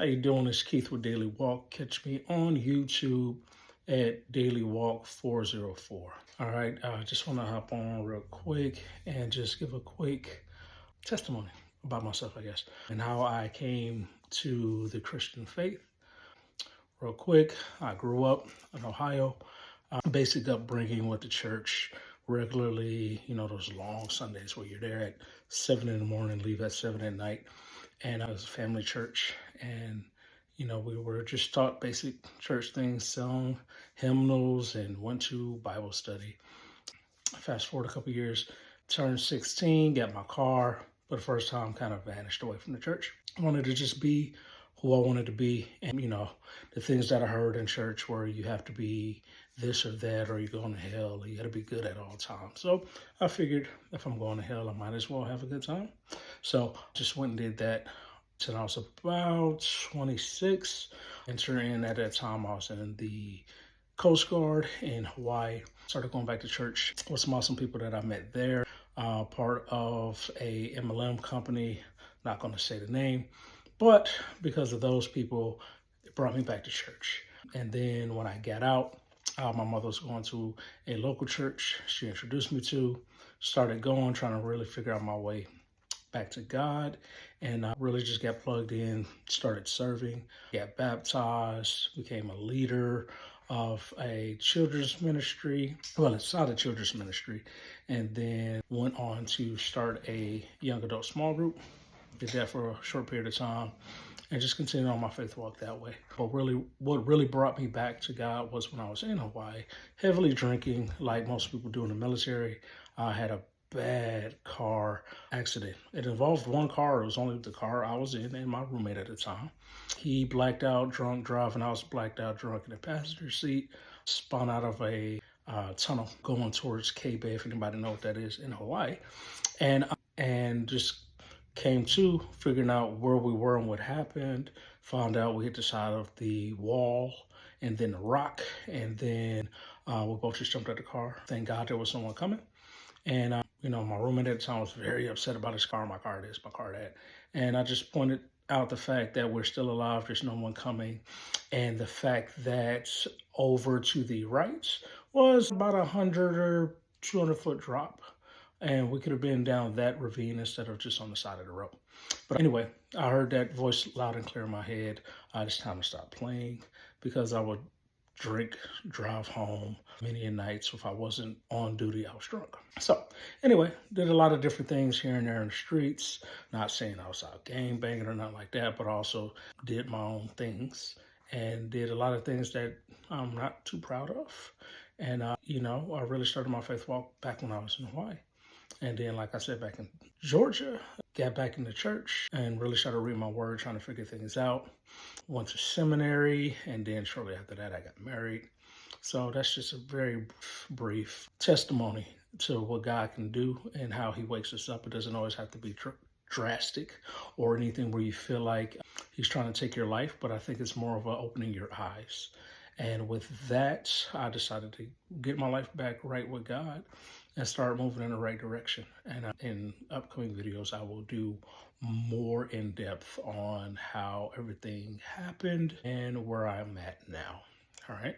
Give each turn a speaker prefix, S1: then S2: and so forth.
S1: How you doing? It's Keith with Daily Walk. Catch me on YouTube at Daily Walk 404. All right, I just want to hop on real quick and just give a quick testimony about myself, I guess, and how I came to the Christian faith. Real quick, I grew up in Ohio. Basic upbringing with the church regularly, those long Sundays where you're there at 7 in the morning, leave at 7 at night. And I was a family church. And, we were just taught basic church things, sung hymnals, and went to Bible study. Fast forward a couple years, turned 16, got my car, for the first time kind of vanished away from the church. I wanted to just be who I wanted to be. And, the things that I heard in church where you have to be this or that, or you're going to hell, or you got to be good at all times. So I figured if I'm going to hell, I might as well have a good time. So just went and did that till I was about 26. Entering at that time, I was in the Coast Guard in Hawaii. Started going back to church with some awesome people that I met there. Part of a MLM company, not going to say the name, but because of those people, it brought me back to church. And then when I got out, my mother was going to a local church she introduced me to, started going, trying to really figure out my way back to God, and I really just got plugged in, started serving, got baptized, became a leader of a children's ministry. Well, it's not a children's ministry, and then went on to start a young adult small group. Did that for a short period of time and just continued on my faith walk that way. But really, what really brought me back to God was when I was in Hawaii, heavily drinking, like most people do in the military. I had a bad car accident. It involved one car. It was only the car I was in and my roommate at the time. He blacked out drunk driving. I was blacked out drunk in the passenger seat, spun out of a tunnel going towards K-Bay, if anybody know what that is, in Hawaii. And just came to figuring out where we were and what happened. Found out we hit the side of the wall and then the rock. And then we both just jumped out the car. Thank God there was someone coming. And, my roommate at the time was very upset about his car, my car this, my car that. And I just pointed out the fact that we're still alive, there's no one coming. And the fact that over to the right was about 100 or 200 foot drop. And we could have been down that ravine instead of just on the side of the road. But anyway, I heard that voice loud and clear in my head. It's time to stop playing, because I would drink, drive home many a nights. If I wasn't on duty, I was drunk. So anyway, did a lot of different things here and there in the streets. Not saying I was out gang banging or nothing like that, but also did my own things and did a lot of things that I'm not too proud of. And, I really started my faith walk back when I was in Hawaii. And then, like I said, back in Georgia, got back in the church and really started reading my word, trying to figure things out. Went to seminary, and then shortly after that, I got married. So that's just a very brief testimony to what God can do and how he wakes us up. It doesn't always have to be drastic or anything where you feel like he's trying to take your life, but I think it's more of a opening your eyes. And with that, I decided to get my life back right with God and start moving in the right direction. And in upcoming videos, I will do more in depth on how everything happened and where I'm at now. All right.